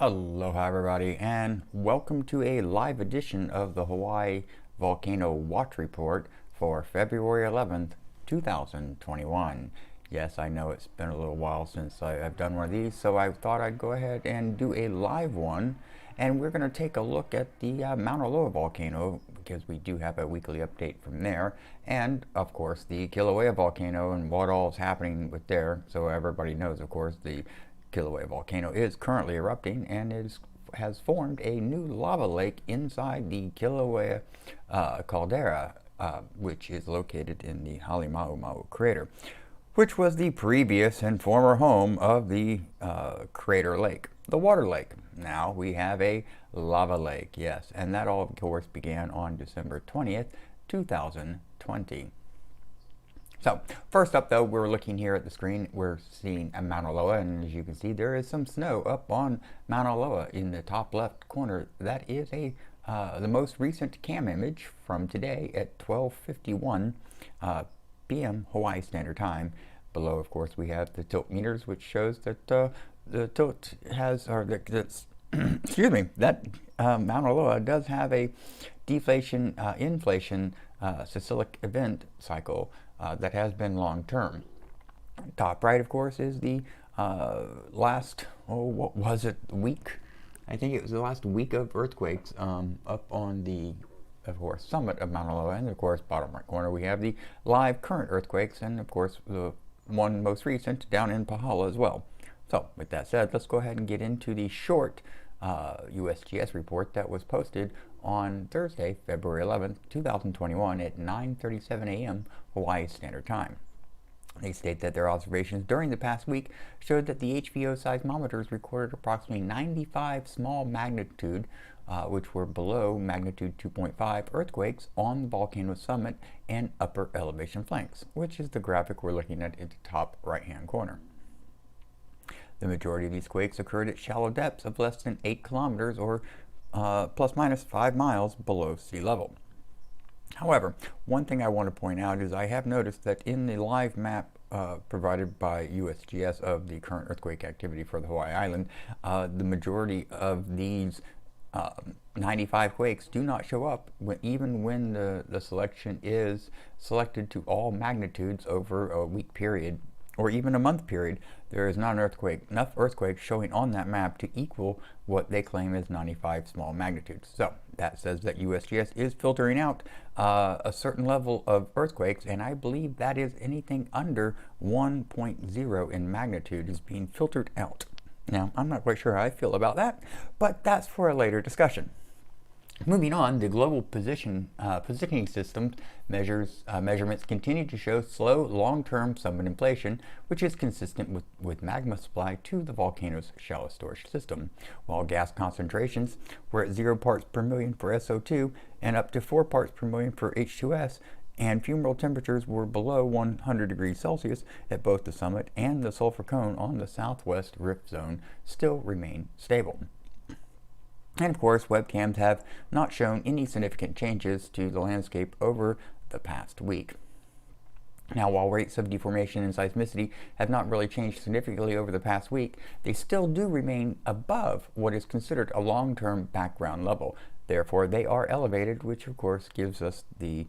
Aloha everybody, and welcome to a live edition of the Hawaii Volcano Watch Report for February 11th, 2021. Yes, I know it's been a little while since I've done one of these, so I thought I'd go ahead and do a live one, and we're going to take a look at the Mauna Loa volcano, because we do have a weekly update from there, and of course the Kilauea volcano and what all is happening with there. So everybody knows, of course, the Kilauea volcano is currently erupting and has formed a new lava lake inside the Kilauea caldera, which is located in the Halema'uma'u crater, which was the previous and former home of the crater lake, the water lake. Now we have a lava lake, yes, and that all, of course, began on December 20th, 2020. So first up, though, we're looking here at the screen. We're seeing Mauna Loa, and as you can see, there is some snow up on Mauna Loa in the top left corner. That is the most recent cam image from today at 12:51 p.m. Hawaii Standard Time. Below, of course, we have the tilt meters, which shows that the tilt has, or that's excuse me, that Mauna Loa does have a deflation, inflation, cyclic event cycle that has been long term. Top right, of course, is the last, what was it, week? I think it was the last week of earthquakes up on the, of course, summit of Mauna Loa. And of course, bottom right corner, we have the live current earthquakes, and of course, the one most recent down in Pahoa as well. So with that said, let's go ahead and get into the short USGS report that was posted on Thursday, February 11th, 2021 at 9:37 a.m. Hawaii Standard Time. They state that their observations during the past week showed that the HVO seismometers recorded approximately 95 small magnitude, which were below magnitude 2.5 earthquakes on the volcano summit and upper elevation flanks, which is the graphic we're looking at the top right-hand corner. The majority of these quakes occurred at shallow depths of less than 8 kilometers or plus minus 5 miles below sea level. However, one thing I want to point out is I have noticed that in the live map provided by USGS of the current earthquake activity for the Hawaii Island, the majority of these 95 quakes do not show up even when the selection is selected to all magnitudes over a week period or even a month period. There is not enough earthquakes showing on that map to equal what they claim is 95 small magnitudes. So that says that USGS is filtering out a certain level of earthquakes, and I believe that is anything under 1.0 in magnitude is being filtered out. Now, I'm not quite sure how I feel about that, but that's for a later discussion. Moving on, the global positioning system measurements continue to show slow long-term summit inflation, which is consistent with magma supply to the volcano's shallow storage system, while gas concentrations were at 0 parts per million for SO2 and up to 4 parts per million for H2S, and fumarole temperatures were below 100 degrees Celsius at both the summit and the sulfur cone on the southwest rift zone still remain stable. And of course, webcams have not shown any significant changes to the landscape over the past week. Now, while rates of deformation and seismicity have not really changed significantly over the past week, they still do remain above what is considered a long-term background level. Therefore, they are elevated, which of course gives us the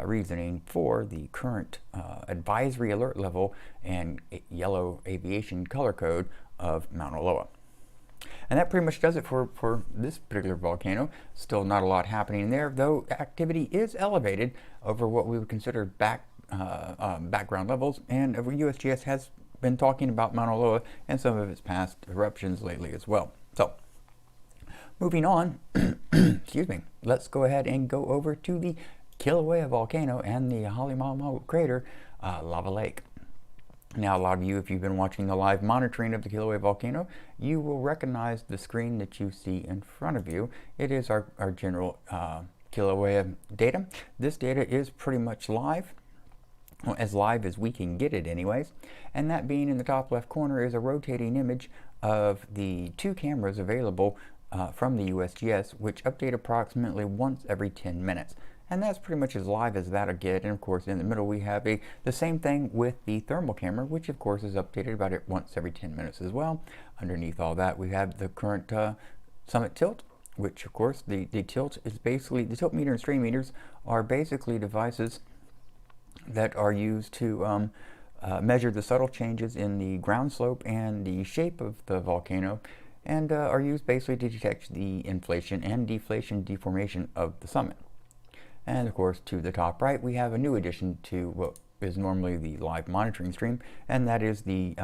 reasoning for the current advisory alert level and yellow aviation color code of Mauna Loa. And that pretty much does it for this particular volcano. Still not a lot happening there, though activity is elevated over what we would consider background levels. And USGS has been talking about Mauna Loa and some of its past eruptions lately as well. So, moving on, excuse me, let's go ahead and go over to the Kilauea volcano and the Halema'uma'u crater lava lake. Now, a lot of you, if you've been watching the live monitoring of the Kilauea volcano, you will recognize the screen that you see in front of you. It is our general Kilauea data. This data is pretty much live, well, as live as we can get it anyways. And that being in the top left corner is a rotating image of the 2 cameras available from the USGS, which update approximately once every 10 minutes. And that's pretty much as live as that'll get. And of course, in the middle, we have the same thing with the thermal camera, which of course is updated about once every 10 minutes as well. Underneath all that, we have the current summit tilt, which of course the tilt is basically, the tilt meter and strain meters are basically devices that are used to measure the subtle changes in the ground slope and the shape of the volcano, and are used basically to detect the inflation and deflation deformation of the summit. And of course, to the top right, we have a new addition to what is normally the live monitoring stream, and that is the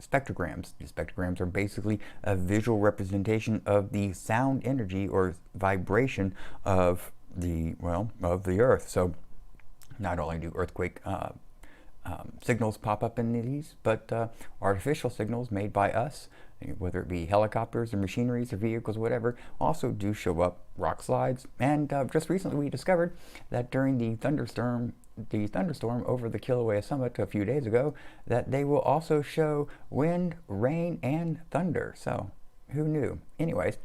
spectrograms. The spectrograms are basically a visual representation of the sound energy or vibration of the Earth. So not only do earthquake signals pop up in these, but artificial signals made by us, whether it be helicopters or machineries or vehicles, whatever, also do show up. Rock slides, and just recently we discovered that during the thunderstorm over the Kilauea summit a few days ago, that they will also show wind, rain, and thunder. So who knew? Anyways,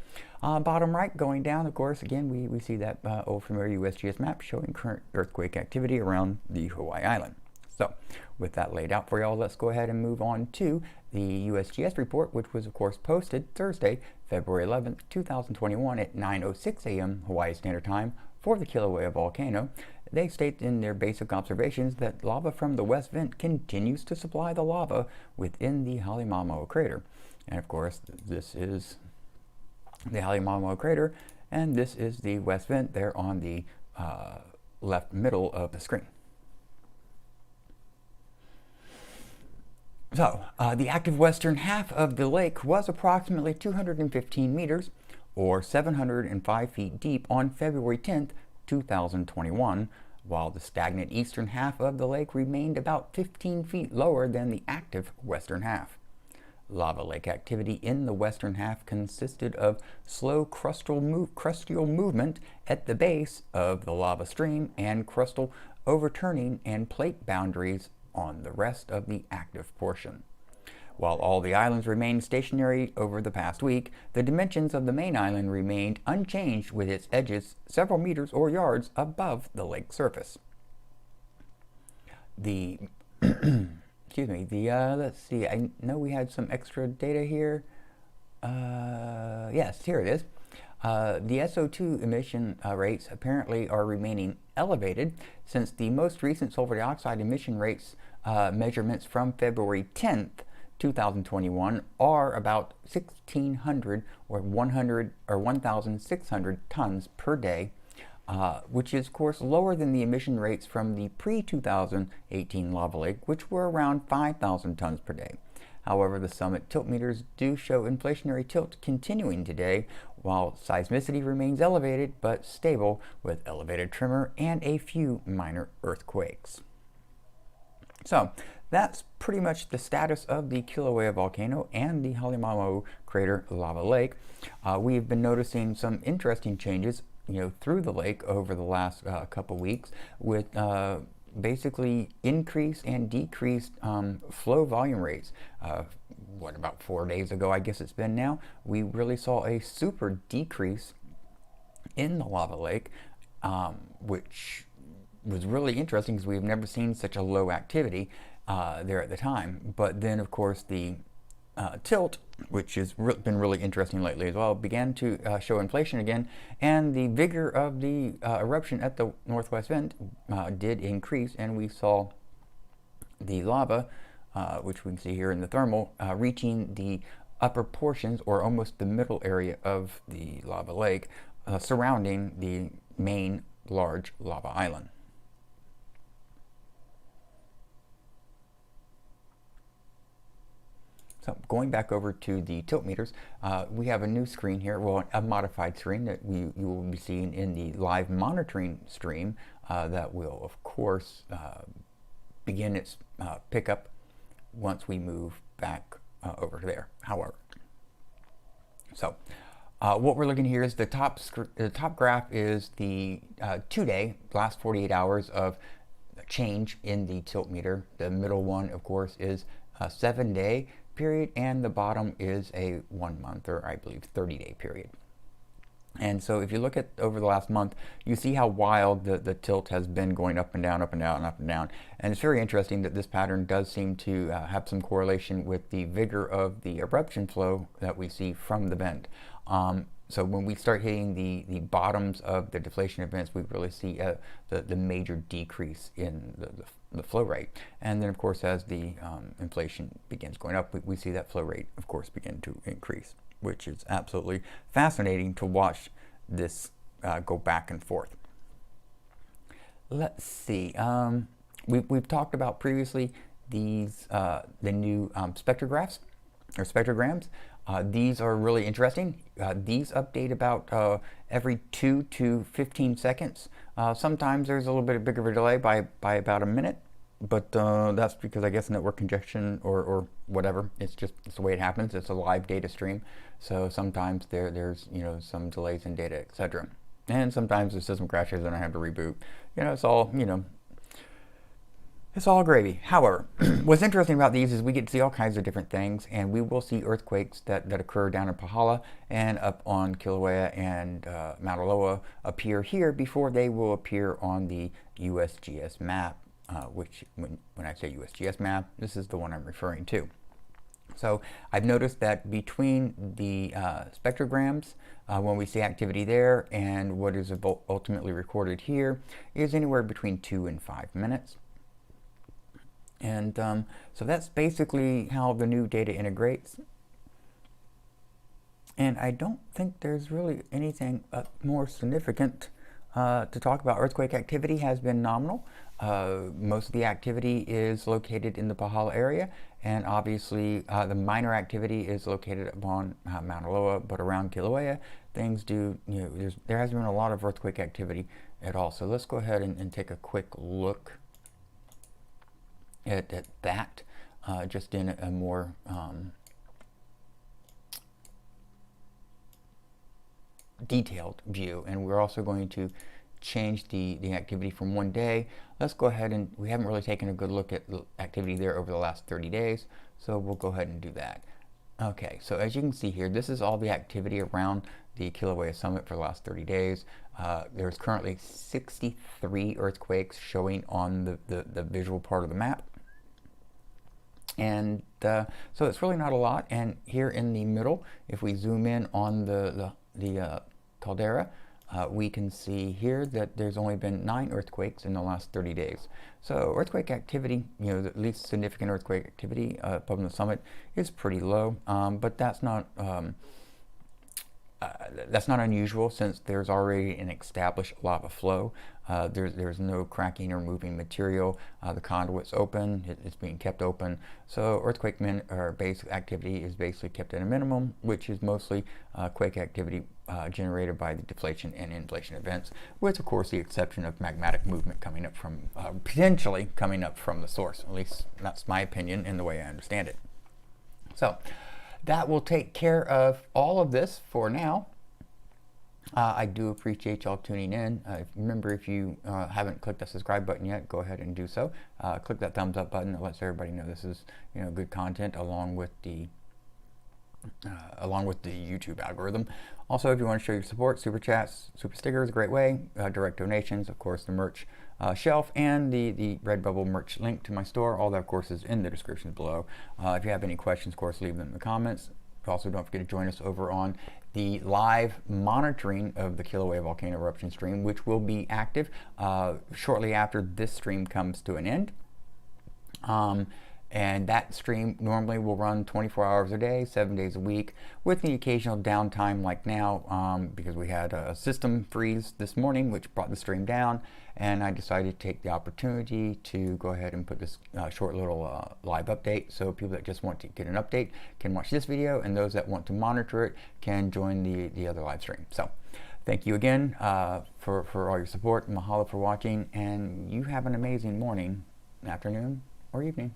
bottom right going down, of course, again we see that old familiar USGS map showing current earthquake activity around the Hawaii Island. So with that laid out for y'all, let's go ahead and move on to the USGS report, which was of course posted Thursday, February 11th, 2021 at 9:06 a.m. Hawaii Standard Time for the Kilauea Volcano. They state in their basic observations that lava from the west vent continues to supply the lava within the Halemaumau crater. And of course, this is the Halema'uma'u crater, and this is the west vent there on the left middle of the screen. So, the active western half of the lake was approximately 215 meters, or 705 feet deep on February 10th, 2021, while the stagnant eastern half of the lake remained about 15 feet lower than the active western half. Lava lake activity in the western half consisted of slow crustal movement at the base of the lava stream and crustal overturning and plate boundaries on the rest of the active portion. While all the islands remained stationary over the past week, the dimensions of the main island remained unchanged, with its edges several meters or yards above the lake surface. The let's see, I know we had some extra data here. Yes, here it is. The SO2 emission rates apparently are remaining elevated, since the most recent sulfur dioxide emission rates measurements from February 10th, 2021 are about 1,600 or 1,600 tons per day, which is of course lower than the emission rates from the pre-2018 lava lake, which were around 5,000 tons per day. However, the summit tilt meters do show inflationary tilt continuing today, while seismicity remains elevated but stable, with elevated tremor and a few minor earthquakes. So that's pretty much the status of the Kilauea volcano and the Halema'uma'u crater lava lake. We've been noticing some interesting changes, through the lake over the last couple weeks, with basically increased and decreased flow volume rates. About 4 days ago, I guess it's been now, we really saw a super decrease in the lava lake, which was really interesting because we've never seen such a low activity there at the time. But then, of course, the tilt, which has been really interesting lately as well, began to show inflation again, and the vigor of the eruption at the northwest vent did increase, and we saw the lava, which we can see here in the thermal, reaching the upper portions or almost the middle area of the lava lake surrounding the main large lava island. So going back over to the tilt meters, we have a new screen here, well, a modified screen that you will be seeing in the live monitoring stream that will, of course, begin its pickup once we move back over to there, however. So what we're looking here is the top graph is the 2-day, last 48 hours of change in the tilt meter. The middle one, of course, is a 7-day period, and the bottom is a 1 month, or I believe 30-day period. And so if you look at over the last month, you see how wild the tilt has been, going up and down, up and down, up and down. And it's very interesting that this pattern does seem to have some correlation with the vigor of the eruption flow that we see from the vent. So when we start hitting the bottoms of the deflation events, we really see the major decrease in the flow rate. And then, of course, as the inflation begins going up, we see that flow rate, of course, begin to increase, which is absolutely fascinating to watch this go back and forth. Let's see. We've talked about previously these the new spectrographs or spectrograms. These are really interesting. These update about every 2 to 15 seconds. Sometimes there's a little bit bigger of a delay by about a minute, but that's because I guess network congestion or whatever. It's the way it happens. It's a live data stream, so sometimes there's some delays in data, etc. And sometimes the system crashes and I have to reboot. It's all It's all gravy. However, what's interesting about these is we get to see all kinds of different things, and we will see earthquakes that occur down in Pahoa and up on Kilauea and Mauna Loa appear here before they will appear on the USGS map, which when I say USGS map, this is the one I'm referring to. So I've noticed that between the spectrograms, when we see activity there and what is ultimately recorded here, is anywhere between 2 and 5 minutes. And so that's basically how the new data integrates. And I don't think there's really anything more significant to talk about. Earthquake activity has been nominal. Most of the activity is located in the Pahoa area, and obviously the minor activity is located upon Mauna Loa, but around Kilauea, things do, there hasn't been a lot of earthquake activity at all. So let's go ahead and take a quick look at that, just in a more detailed view. And we're also going to change the activity from one day. Let's go ahead and, we haven't really taken a good look at the activity there over the last 30 days, so we'll go ahead and do that. Okay, so as you can see here, this is all the activity around the Kilauea summit for the last 30 days. There's currently 63 earthquakes showing on the visual part of the map. And so it's really not a lot. And here in the middle, if we zoom in on the caldera, we can see here that there's only been 9 earthquakes in the last 30 days. So earthquake activity, the least significant earthquake activity up on the summit is pretty low, but that's not unusual since there's already an established lava flow. There's no cracking or moving material. The conduit's open, it's being kept open. So earthquake basic activity is basically kept at a minimum, which is mostly quake activity generated by the deflation and inflation events, with of course the exception of magmatic movement coming up from, potentially coming up from the source. At least that's my opinion in the way I understand it. So that will take care of all of this for now. I do appreciate y'all tuning in. Remember, if you haven't clicked the subscribe button yet, go ahead and do so. Click that thumbs up button that lets everybody know this is good content, along with the YouTube algorithm. Also, if you want to show your support, super chats, super stickers, a great way. Direct donations, of course, the merch shelf, and the Redbubble merch link to my store. All that, of course, is in the description below. If you have any questions, of course, leave them in the comments. Also, don't forget to join us over on the live monitoring of the Kilauea volcano eruption stream, which will be active shortly after this stream comes to an end. And that stream normally will run 24 hours a day, 7 days a week, with the occasional downtime like now, because we had a system freeze this morning, which brought the stream down, and I decided to take the opportunity to go ahead and put this short little live update, so people that just want to get an update can watch this video, and those that want to monitor it can join the other live stream. So thank you again for all your support. Mahalo for watching, and you have an amazing morning, afternoon, or evening.